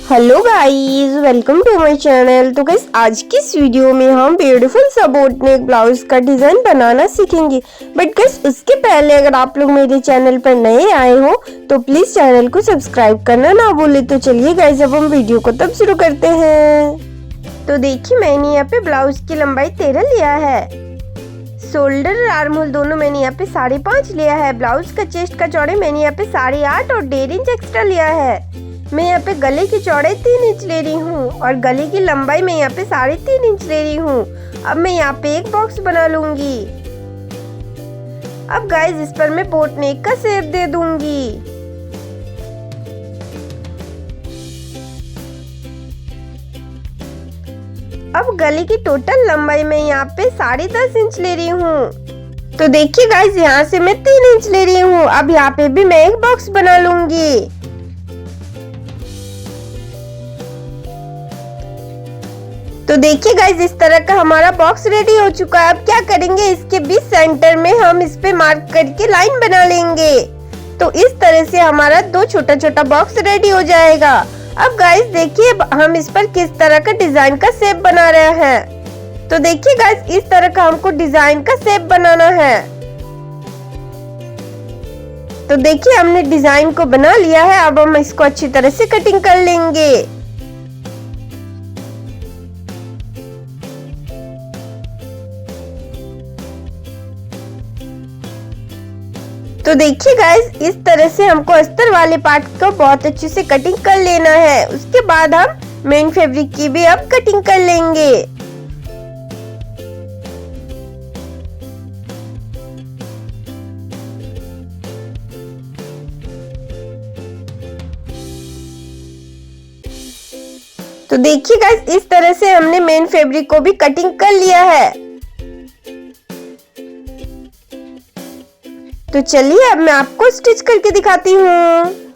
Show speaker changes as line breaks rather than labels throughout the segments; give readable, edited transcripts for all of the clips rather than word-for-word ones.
Hello guys, welcome to my channel. तो guys, आज की इस वीडियो में हम ब्यूटीफुल सा बोट नेक ब्लाउज का डिजाइन बनाना सीखेंगे। बट गाइस, उसके पहले अगर आप लोग मेरे चैनल पर नए आए हो तो प्लीज चैनल को सब्सक्राइब करना ना भूले। तो चलिए गाइस, अब हम वीडियो को तब शुरू करते हैं। तो देखिए, मैंने यहाँ पे ब्लाउज की लंबाई 13 लिया है। शोल्डर और आर्म होल दोनों मैंने यहाँ पे 5.5 लिया है। ब्लाउज का चेस्ट का चौड़ाई मैंने यहाँ पे 8.5 और 1.5 इंच एक्स्ट्रा लिया है। मैं यहाँ पे गले की चौड़ाई 3 इंच ले रही हूँ और गले की लंबाई मैं यहाँ पे 3.5 इंच ले रही हूँ। अब मैं यहाँ पे एक बॉक्स बना लूंगी। अब गाइस, इस पर मैं बोट नेक का शेप दे दूंगी। अब गले की टोटल लंबाई मैं यहाँ पे 10.5 इंच ले रही हूँ। तो देखिए गाइस, यहाँ से मैं 3 इंच ले रही हूँ। अब यहाँ पे भी मैं एक बॉक्स बना लूंगी। तो देखिए गाइस, इस तरह का हमारा बॉक्स रेडी हो चुका है। अब क्या करेंगे, इसके बीच सेंटर में हम इस पे मार्क करके लाइन बना लेंगे। तो इस तरह से हमारा 2 छोटा छोटा बॉक्स रेडी हो जाएगा। अब गाइस देखिए, हम इस पर किस तरह का डिजाइन का शेप बना रहे हैं। तो देखिए गाइस, इस तरह का हमको डिजाइन का शेप बनाना है। तो देखिए, हमने डिजाइन को बना लिया है। अब हम इसको अच्छी तरह से कटिंग कर लेंगे। तो देखिए गाइस, इस तरह से हमको अस्तर वाले पार्ट को बहुत अच्छे से कटिंग कर लेना है। उसके बाद हम मेन फैब्रिक की भी अब कटिंग कर लेंगे। तो देखिए गाइस, इस तरह से हमने मेन फैब्रिक को भी कटिंग कर लिया है। तो चलिए, अब मैं आपको स्टिच करके दिखाती हूँ।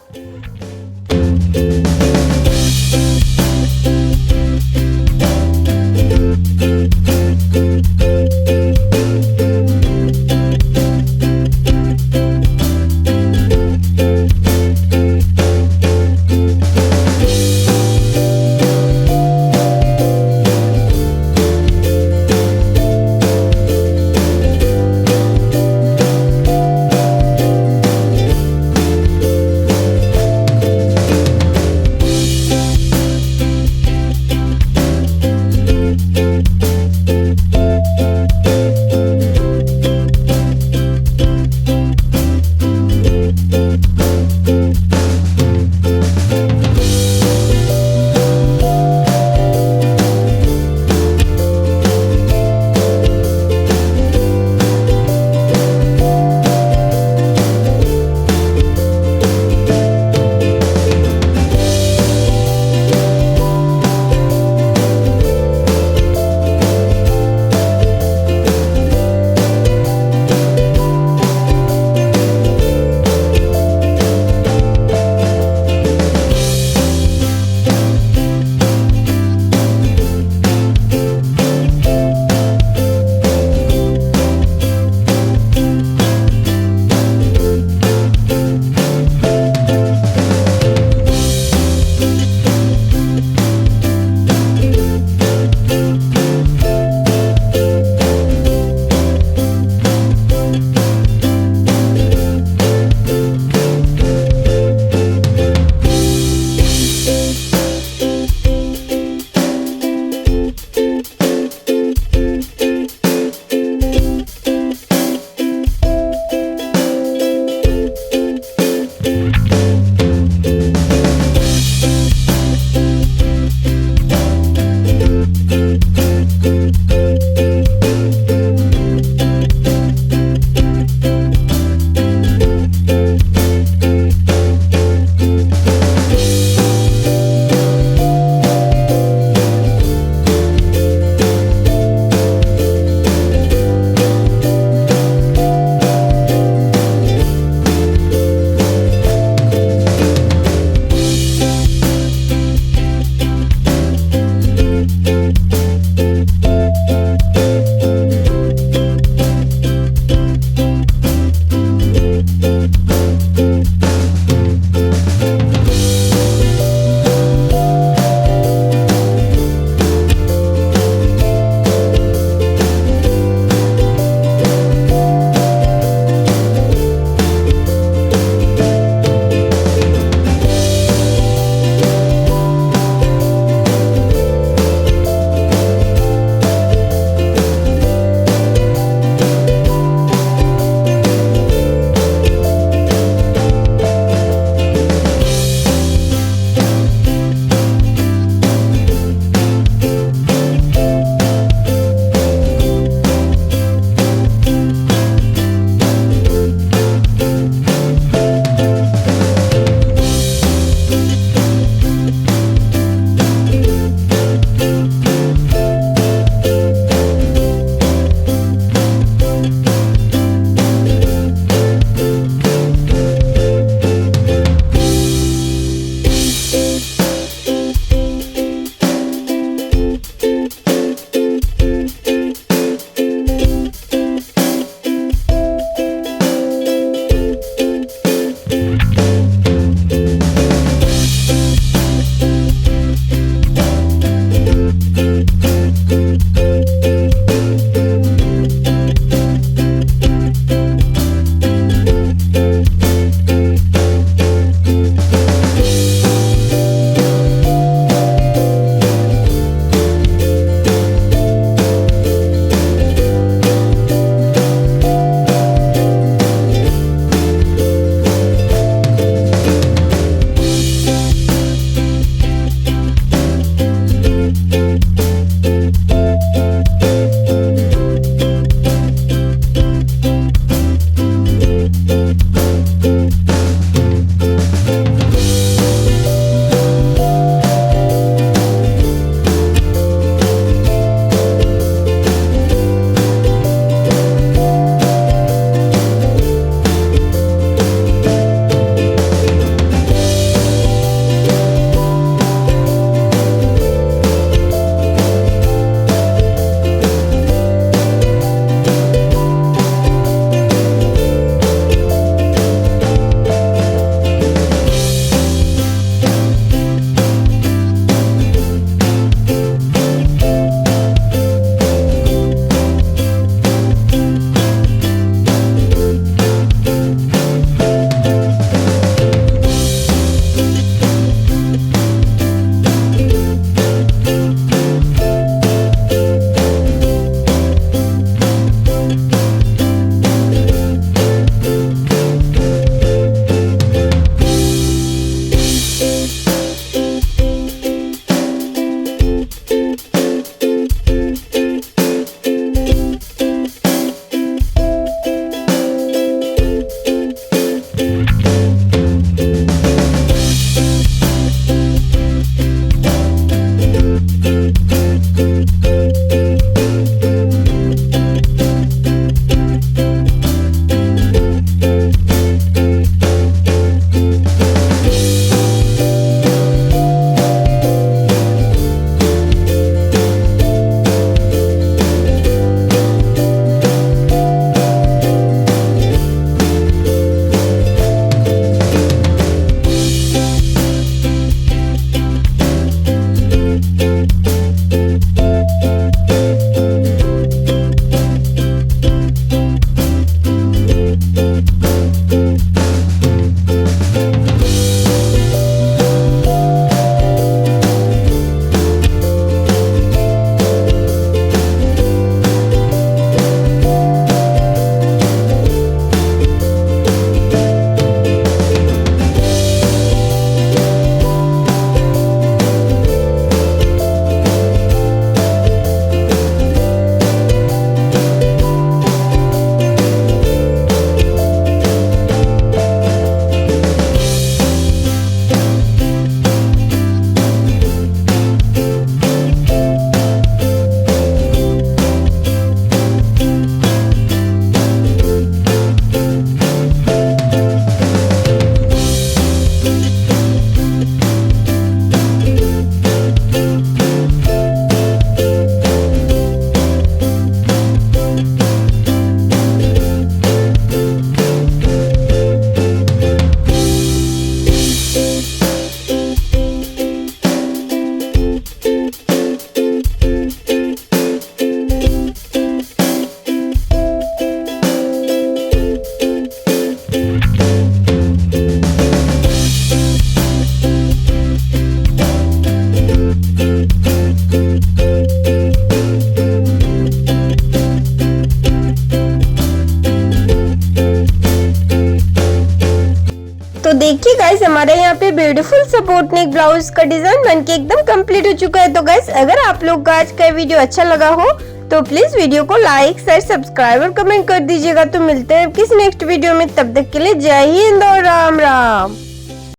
देखिए गाइस, हमारे यहाँ पे ब्यूटीफुल सपोर्ट नेक ब्लाउज का डिजाइन बनके एकदम कंप्लीट हो चुका है। तो गाइस, अगर आप लोग का आज का वीडियो अच्छा लगा हो तो प्लीज वीडियो को लाइक, शेयर, सब्सक्राइब और कमेंट कर दीजिएगा। तो मिलते हैं किसी नेक्स्ट वीडियो में, तब तक के लिए जय हिंद और राम राम।